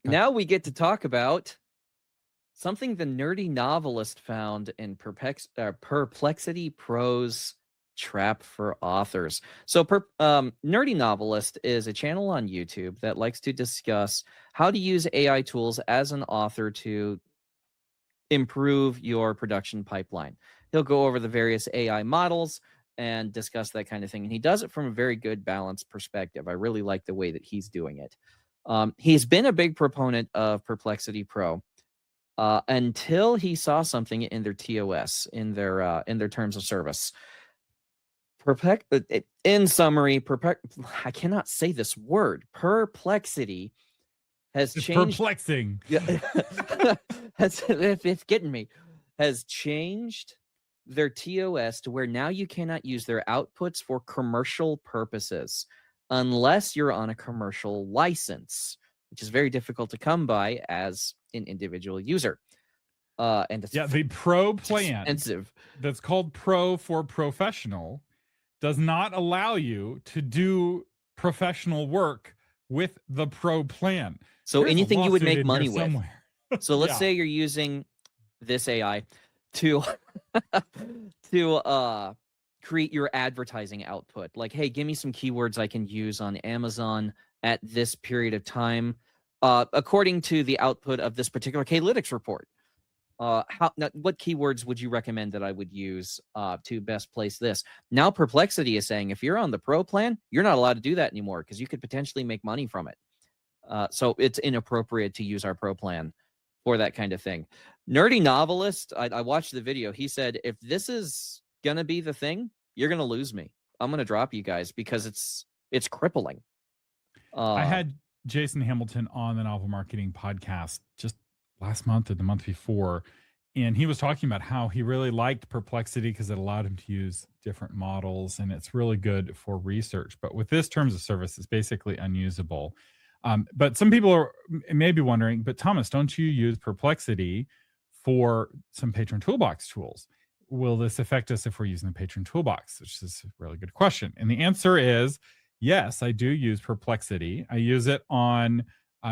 now we get to talk about something the nerdy novelist found in Perplexity Pro's Trap for Authors. So, Nerdy Novelist is a channel on YouTube that likes to discuss how to use AI tools as an author to improve your production pipeline. He'll go over the various AI models and discuss that kind of thing. And he does it from a very good balanced perspective. I really like the way that he's doing it. He's been a big proponent of Perplexity Pro until he saw something in their TOS, in their terms of service. In summary, I cannot say this word. Perplexity has changed. Perplexing. Yeah, it's getting me. Has changed their TOS to where now you cannot use their outputs for commercial purposes unless you're on a commercial license, which is very difficult to come by as an individual user. And it's the Pro plan expensive. That's called Pro for Professional does not allow you to do professional work with the Pro plan. So anything you would make money with. So let's say you're using this AI to create your advertising output. Like, hey, give me some keywords I can use on Amazon at this period of time, according to the output of this particular K-Lytics report. What keywords would you recommend that I would use to best place this? Now Perplexity is saying if you're on the Pro plan, you're not allowed to do that anymore because you could potentially make money from it. So it's inappropriate to use our Pro plan for that kind of thing. Nerdy Novelist, I watched the video. He said, if this is going to be the thing, you're going to lose me. I'm going to drop you guys because it's crippling. I had Jason Hamilton on the Novel Marketing podcast just last month or the month before, and he was talking about how he really liked Perplexity because it allowed him to use different models, and it's really good for research. But with this terms of service, it's basically unusable. But some people may be wondering, but Thomas, don't you use Perplexity for some Patron Toolbox tools? Will this affect us if we're using the Patron Toolbox? Which is a really good question. And the answer is yes, I do use Perplexity. I use it on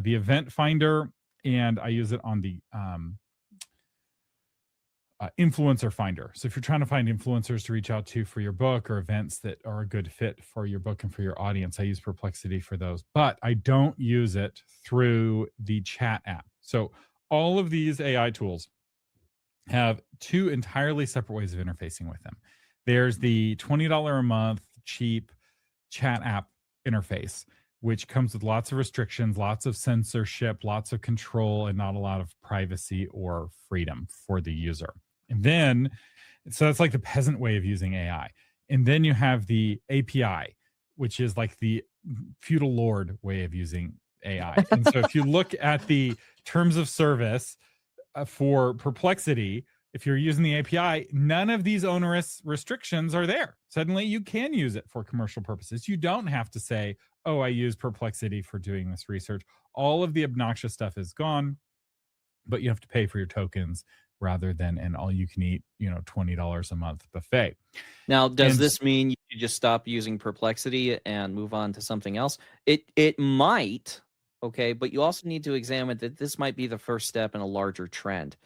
the Event Finder, and I use it on the influencer finder. So if you're trying to find influencers to reach out to for your book or events that are a good fit for your book and for your audience, I use Perplexity for those, but I don't use it through the chat app. So all of these AI tools have two entirely separate ways of interfacing with them. There's the $20 a month cheap chat app interface, which comes with lots of restrictions, lots of censorship, lots of control, and not a lot of privacy or freedom for the user. And then, so that's like the peasant way of using AI. And then you have the API, which is like the feudal lord way of using AI. And so if you look at the terms of service for Perplexity, if you're using the API, none of these onerous restrictions are there. Suddenly you can use it for commercial purposes. You don't have to say, oh, I use Perplexity for doing this research. All of the obnoxious stuff is gone, but you have to pay for your tokens rather than an all-you-can-eat, $20 a month buffet. Now, does this mean you just stop using Perplexity and move on to something else? It might, okay, but you also need to examine that this might be the first step in a larger trend.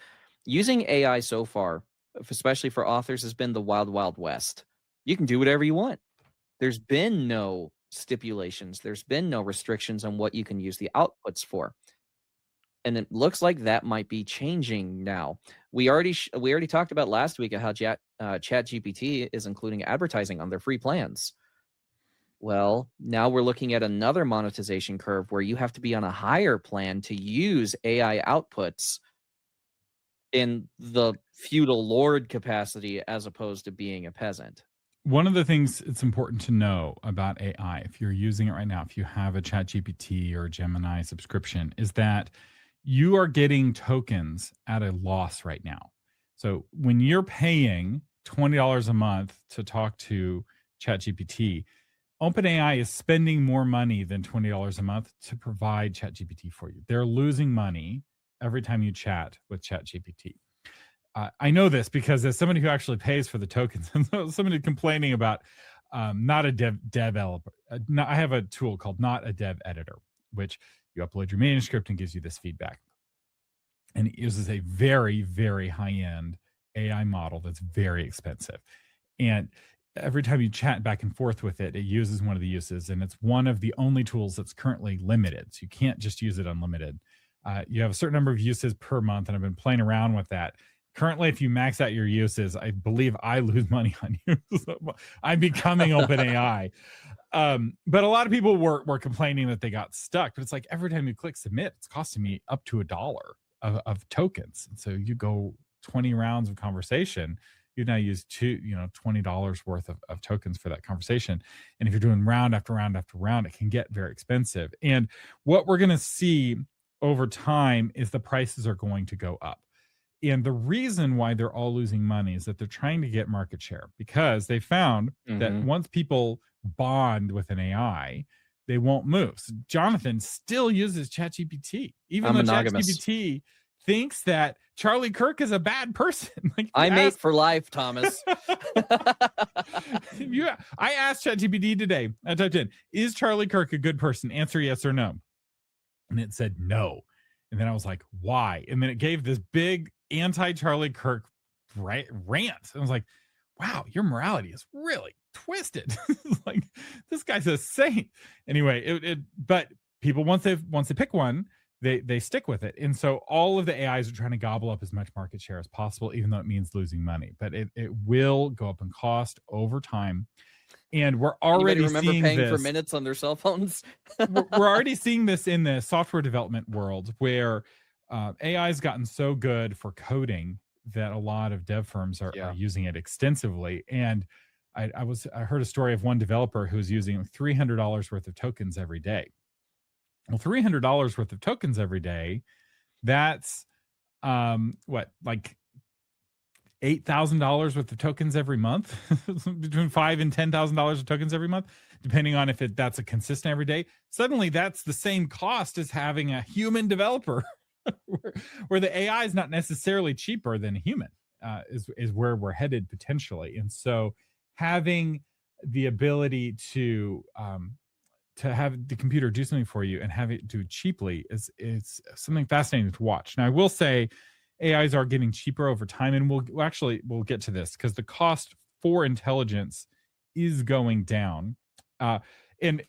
Using AI so far, especially for authors, has been the wild, wild west. You can do whatever you want. There's been no stipulations. There's been no restrictions on what you can use the outputs for. And it looks like that might be changing now. We already talked about last week how ChatGPT is including advertising on their free plans. Well, now we're looking at another monetization curve where you have to be on a higher plan to use AI outputs in the feudal lord capacity as opposed to being a peasant. One of the things it's important to know about AI, if you're using it right now, if you have a ChatGPT or a Gemini subscription, is that you are getting tokens at a loss right now. So when you're paying $20 a month to talk to ChatGPT, OpenAI is spending more money than $20 a month to provide ChatGPT for you. They're losing money every time you chat with ChatGPT. I know this because as somebody who actually pays for the tokens, and somebody complaining about not a dev developer, I have a tool called Not a Dev Editor, which You upload your manuscript and gives you this feedback. And it uses a very, very high end AI model that's very expensive. And every time you chat back and forth with it, it uses one of the uses, and it's one of the only tools that's currently limited. So you can't just use it unlimited. You have a certain number of uses per month, and I've been playing around with that. Currently, if you max out your uses, I believe I lose money on you. So I'm becoming OpenAI. But a lot of people were complaining that they got stuck. But it's like every time you click submit, it's costing me up to $1 of tokens. And so you go 20 rounds of conversation, you now use $20 worth of tokens for that conversation. And if you're doing round after round after round, it can get very expensive. And what we're going to see over time is the prices are going to go up. And the reason why they're all losing money is that they're trying to get market share, because they found that Mhm. once people bond with an AI, they won't move. So Jonathan still uses ChatGPT, even I'm though monogamous. ChatGPT thinks that Charlie Kirk is a bad person. Like, if you I mate ask, for life, Thomas. I asked ChatGPT today, I typed in, is Charlie Kirk a good person? Answer yes or no. And it said no. And then I was like, why? And then it gave this big anti Charlie Kirk rant. I was like, wow, your morality is really twisted. Like, this guy's a saint. Anyway, but people, once they pick one, they stick with it. And so all of the AIs are trying to gobble up as much market share as possible, even though it means losing money. But it will go up in cost over time. And we're Anybody already remember seeing paying for this minutes on their cell phones? we're already seeing this in the software development world, where AI has gotten so good for coding that a lot of dev firms are Yeah. using it extensively. And I heard a story of one developer who was using $300 worth of tokens every day. Well, $300 worth of tokens every day, that's what, like $8,000 worth of tokens every month, between five and $10,000 of tokens every month, depending on if that's a consistent every day. Suddenly, that's the same cost as having a human developer, where the AI is not necessarily cheaper than a human. Is where we're headed potentially. And so, having the ability to have the computer do something for you and have it do it cheaply is something fascinating to watch. Now, I will say AIs are getting cheaper over time, and we'll get to this because the cost for intelligence is going down. Uh, and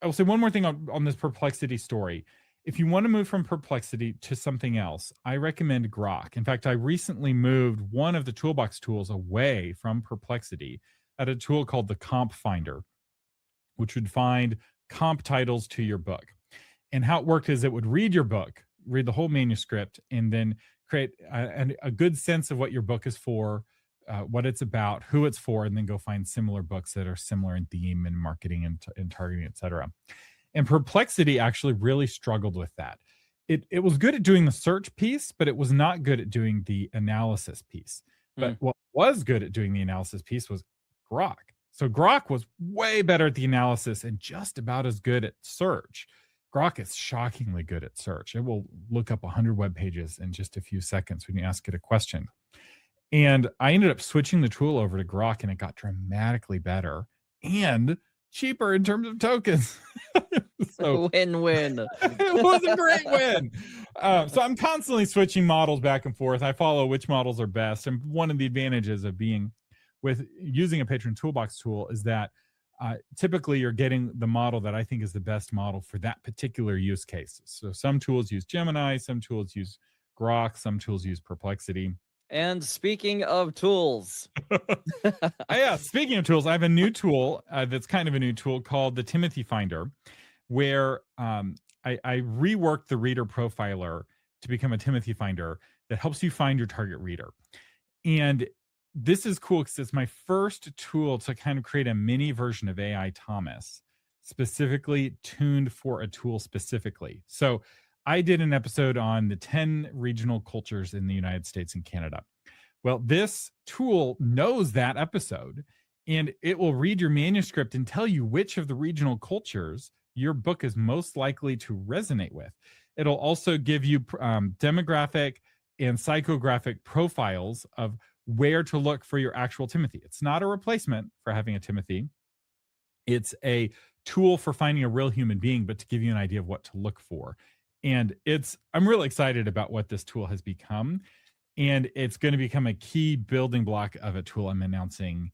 I will say one more thing on this Perplexity story. If you want to move from Perplexity to something else, I recommend Grok. In fact, I recently moved one of the toolbox tools away from Perplexity at a tool called the Comp Finder, which would find comp titles to your book. And how it worked is it would read your book, read the whole manuscript, and then create a good sense of what your book is for, what it's about, who it's for, and then go find similar books that are similar in theme and marketing and targeting, etc. And Perplexity actually really struggled with that. It was good at doing the search piece, but it was not good at doing the analysis piece. But Mm. what was good at doing the analysis piece was Grok. So Grok was way better at the analysis and just about as good at search. Grok is shockingly good at search. It will look up 100 web pages in just a few seconds when you ask it a question. And I ended up switching the tool over to Grok, and it got dramatically better and cheaper in terms of tokens. So Win-win. it was a great win. So I'm constantly switching models back and forth. I follow which models are best. And one of the advantages of being with using a Patron Toolbox tool is that typically you're getting the model that I think is the best model for that particular use case. So some tools use Gemini, some tools use Grok, some tools use Perplexity. And speaking of tools, Yeah, speaking of tools, I have a new tool that's kind of a new tool called the Timothy Finder, where I reworked the reader profiler to become a Timothy Finder that helps you find your target reader. And this is cool because it's my first tool to kind of create a mini version of AI Thomas, specifically tuned for a tool specifically. So I did an episode on the 10 regional cultures in the United States and Canada. Well, this tool knows that episode, and it will read your manuscript and tell you which of the regional cultures your book is most likely to resonate with. It'll also give you demographic and psychographic profiles of where to look for your actual Timothy. It's not a replacement for having a Timothy. It's a tool for finding a real human being, but to give you an idea of what to look for. And I'm really excited about what this tool has become. And it's going to become a key building block of a tool I'm announcing.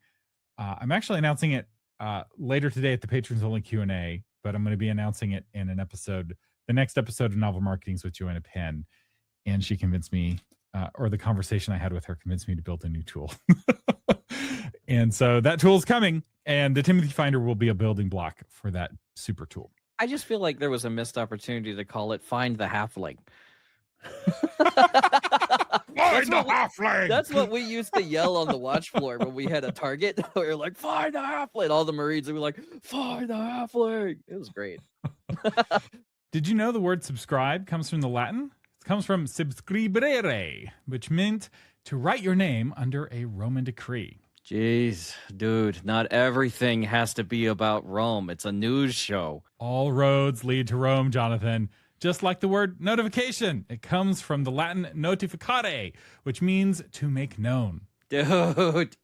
I'm actually announcing it later today at the patrons only Q&A, but I'm going to be announcing it in the next episode of Novel Marketings with Joanna Penn. And she convinced me, or the conversation I had with her convinced me to build a new tool. And so that tool is coming, and the Timothy Finder will be a building block for that super tool. I just feel like there was a missed opportunity to call it Find the Halfling. Halfling! That's what we used to yell on the watch floor when we had a target. We were like, find the halfling. All the Marines would be like, find the halfling. It was great. Did you know the word subscribe comes from the Latin? It comes from subscribere, which meant to write your name under a Roman decree. Jeez, dude, not everything has to be about Rome. It's a news show. All roads lead to Rome, Jonathan. Just like the word notification, it comes from the Latin notificare, which means to make known. Dude,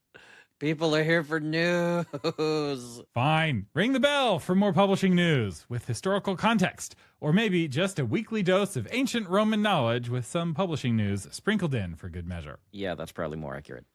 people are here for news. Fine. Ring the bell for more publishing news with historical context, or maybe just a weekly dose of ancient Roman knowledge with some publishing news sprinkled in for good measure. Yeah, that's probably more accurate.